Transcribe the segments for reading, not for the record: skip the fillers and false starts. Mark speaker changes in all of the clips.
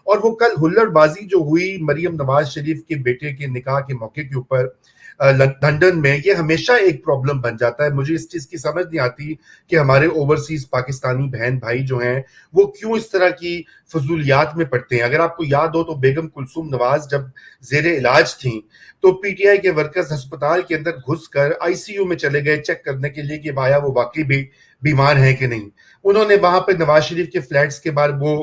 Speaker 1: اور وہ کل ہلڑ بازی جو ہوئی مریم نواز شریف کے بیٹے کے نکاح کے موقع کے اوپر لندن میں، یہ ہمیشہ ایک پرابلم بن جاتا ہے. مجھے اس چیز کی سمجھ نہیں آتی کہ ہمارے اوورسیز پاکستانی بہن بھائی جو ہیں وہ کیوں اس طرح کی فضولیات میں پڑتے ہیں. اگر آپ کو یاد ہو تو بیگم کلثوم نواز جب زیر علاج تھیں تو پی ٹی آئی کے ورکرز ہسپتال کے اندر گھس کر آئی سی یو میں چلے گئے چیک کرنے کے لیے کہ آیا وہ واقعی بھی بیمار ہیں کہ نہیں. انہوں نے وہاں پہ نواز شریف کے فلیٹس کے بعد وہ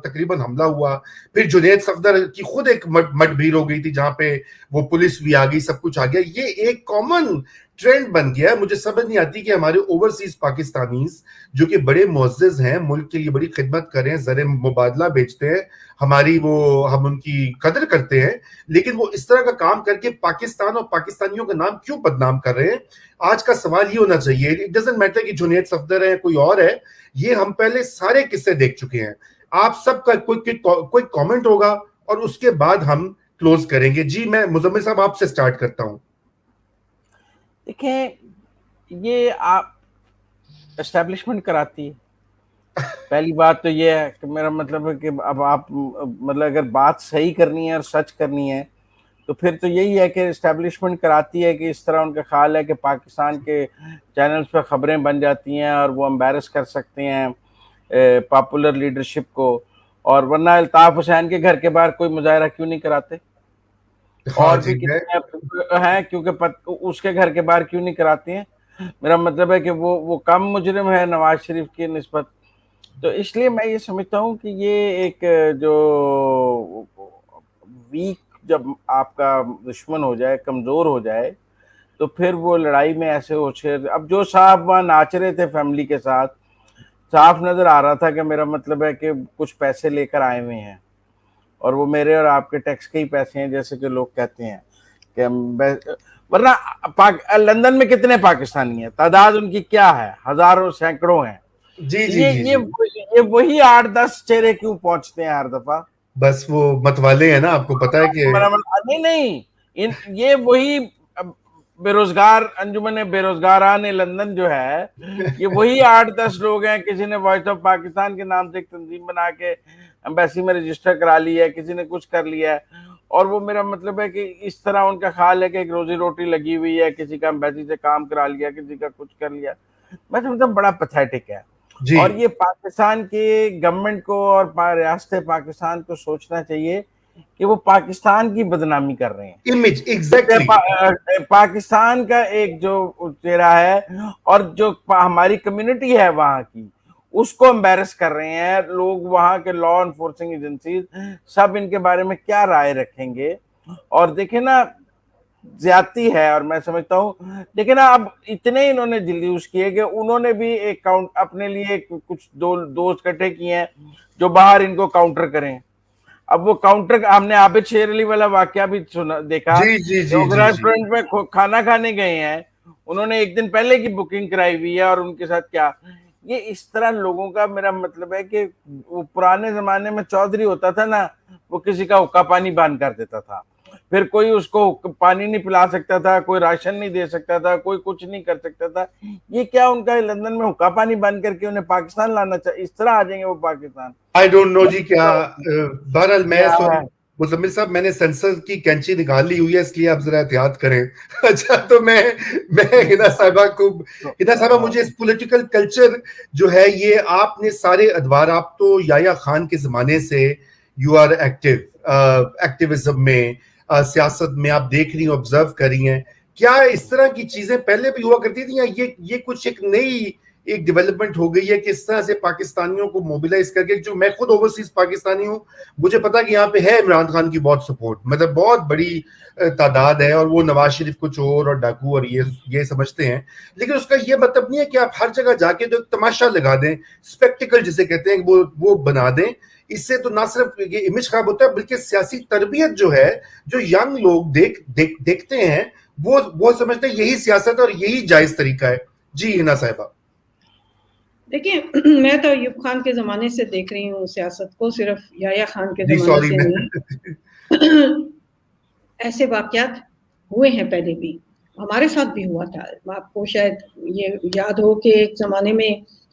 Speaker 1: تقریباً حملہ ہوا. پھر جنید صفدر کی خود ایک مٹ بھیڑ ہو گئی تھی جہاں پہ وہ پولیس بھی آ گئی، سب کچھ آ گیا. یہ ایک کامن ٹرینڈ بن گیا ہے. مجھے سمجھ نہیں آتی کہ ہمارے اوورسیز پاکستانیز جو کہ بڑے معزز ہیں، ملک کے لیے بڑی خدمت کریں، زر مبادلہ بیچتے ہیں، ہم ان کی قدر کرتے ہیں، لیکن وہ اس طرح کا کام کر کے پاکستان اور پاکستانیوں کا نام کیوں بدنام کر رہے ہیں. آج کا سوال یہ ہونا چاہیے، اٹ ڈزنٹ میٹر کہ جنید صفدر ہے کوئی اور ہے، یہ ہم پہلے سارے قصے دیکھ چکے ہیں. آپ سب کا کوئی کامنٹ ہوگا اور اس کے بعد ہم کلوز کریں گے. جی میں مزمل صاحب آپ سے سٹارٹ کرتا ہوں.
Speaker 2: دیکھیں، یہ آپ اسٹیبلشمنٹ کراتی ہے. پہلی بات تو یہ ہے کہ میرا مطلب ہے کہ اب آپ مطلب اگر بات صحیح کرنی ہے اور سچ کرنی ہے تو پھر تو یہی ہے کہ اسٹیبلشمنٹ کراتی ہے کہ اس طرح ان کا خیال ہے کہ پاکستان کے چینلز پہ خبریں بن جاتی ہیں اور وہ امبیرس کر سکتے ہیں پاپولر لیڈرشپ کو. اور ورنہ الطاف حسین کے گھر کے باہر کوئی مظاہرہ کیوں نہیں کراتے؟ اور بھی کتنے ہیں کیونکہ اس کے گھر کے باہر کیوں نہیں کراتے ہیں؟ میرا مطلب ہے کہ وہ کم مجرم ہے نواز شریف کی نسبت. تو اس لیے میں یہ سمجھتا ہوں کہ یہ ایک جو ویک جب آپ کا دشمن ہو جائے، کمزور ہو جائے، تو پھر وہ لڑائی میں ایسے ہو چکے. اب جو صاحب وہاں ناچ رہے تھے فیملی کے ساتھ، صاف نظر آ رہا تھا کہ میرا مطلب ہے کہ کچھ پیسے لے کر آئے ہوئے ہیں، اور وہ میرے اور آپ کے ٹیکس کے ہی پیسے ہیں جیسے کہ لوگ کہتے ہیں کہ ورنہ لندن میں کتنے پاکستانی ہیں؟ تعداد ان کی کیا ہے؟ ہزاروں سینکڑوں ہیں.
Speaker 1: جی جی جی
Speaker 2: یہ وہی 8-10 چہرے کیوں پہنچتے ہیں ہر دفعہ؟
Speaker 1: بس وہ متوالے ہیں نا، آپ کو پتا ہے کہ
Speaker 2: نہیں یہ وہی بے روزگار انجمن بے روزگاران لندن جو ہے، یہ وہی 8-10 لوگ ہیں. کسی نے وائس آف پاکستان کے نام سے ایک تنظیم بنا کے ایمبیسی میں رجسٹر کرا لی ہے، کسی نے کچھ کر لیا ہے، اور وہ میرا مطلب ہے کہ اس طرح ان کا خیال ہے کہ ایک روزی روٹی لگی ہوئی ہے، کسی کا ایمبیسی سے کام کرا لیا، کسی کا کچھ کر لیا. میں سمجھتا ہوں بڑا پیتھیٹک ہے. اور یہ پاکستان کی گورنمنٹ کو اور ریاست پاکستان کو سوچنا چاہیے کہ وہ پاکستان کی بدنامی کر رہے ہیں.
Speaker 1: امیج ایگزیکٹلی
Speaker 2: پاکستان کا ایک جو چہرہ ہے اور جو ہماری کمیونٹی ہے وہاں کی، اس کو امبیرس کر رہے ہیں لوگ. وہاں کے لا انفورسنگ ایجنسیز سب ان کے بارے میں کیا رائے رکھیں گے؟ اور دیکھیں نا، زیادتی ہے. اور میں سمجھتا ہوں لیکن اب اتنے انہوں نے جلوس کیے کہ انہوں نے بھی ایک اپنے لیے کچھ دوست اکٹھے کیے ہیں جو باہر ان کو کاؤنٹر کریں. اب وہ کاؤنٹر ہم نے عابد شیر علی والا واقعہ بھی دیکھا. ریسٹورینٹ میں کھانا کھانے گئے ہیں، انہوں نے ایک دن پہلے کی بکنگ کرائی ہوئی ہے، اور ان کے ساتھ کیا یہ اس طرح لوگوں کا. میرا مطلب ہے کہ وہ پرانے زمانے میں چودھری ہوتا تھا نا، وہ کسی کا حقہ پانی بند کر دیتا تھا، پھر کوئی اس کو پانی نہیں پلا سکتا تھا، کوئی راشن نہیں دے سکتا تھا، کوئی کچھ نہیں کر سکتا تھا. یہ کیا ان کا لندن میں حقہ پانی بند کر کے انہیں پاکستان لانا چاہیے؟ اس طرح آ جائیں گے وہ پاکستان.
Speaker 1: I don't know جی کیا. بہرحال میں مزمل صاحب میں نے سینسر کی کینچی نکال لی ہوئی ہے، اس لیے آپ ذرا احتیاط کریں. اچھا تو میں ہنا صاحبہ مجھے اس پولیٹیکل کلچر جو ہے یہ آپ نے سارے ادوار، آپ تو یحییٰ خان کے زمانے سے یو آر ایکٹیوزم میں، سیاست میں آپ دیکھ رہی ہیں، آبزرو کر رہی ہیں. کیا اس طرح کی چیزیں پہلے بھی ہوا کرتی تھیں، یا یہ کچھ ایک نئی ایک ڈیولپمنٹ ہو گئی ہے کہ اس طرح سے پاکستانیوں کو موبیلائز کر کے؟ جو میں خود اوورسیز پاکستانی ہوں، مجھے پتا کہ یہاں پہ ہے عمران خان کی بہت سپورٹ، مطلب بہت بڑی تعداد ہے، اور وہ نواز شریف کو چور اور ڈاکو اور یہ سمجھتے ہیں. لیکن اس کا یہ مطلب نہیں ہے کہ آپ ہر جگہ جا کے تو ایک تماشا لگا دیں، اسپیکٹیکل جسے کہتے ہیں وہ بنا دیں. اس سے تو نہ صرف یہ امیج خراب ہوتا ہے، بلکہ سیاسی تربیت جو ہے، جو ینگ لوگ دیکھتے ہیں، وہ سمجھتے ہیں یہی سیاست اور یہی جائز طریقہ ہے. جی ہنا صاحبہ.
Speaker 3: دیکھیں، میں تو ایوب خان کے زمانے سے دیکھ رہی ہوں سیاست کو، صرف یحییٰ خان کے زمانے سے نہیں. ایسے واقعات ہوئے ہیں پہلے بھی، ہمارے ساتھ بھی ہوا تھا. آپ کو شاید یہ یاد ہو کہ ایک زمانے میں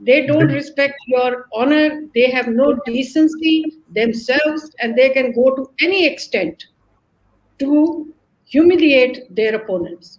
Speaker 3: They don't respect your honor, they have no decency themselves, and they can go to any extent to humiliate their opponents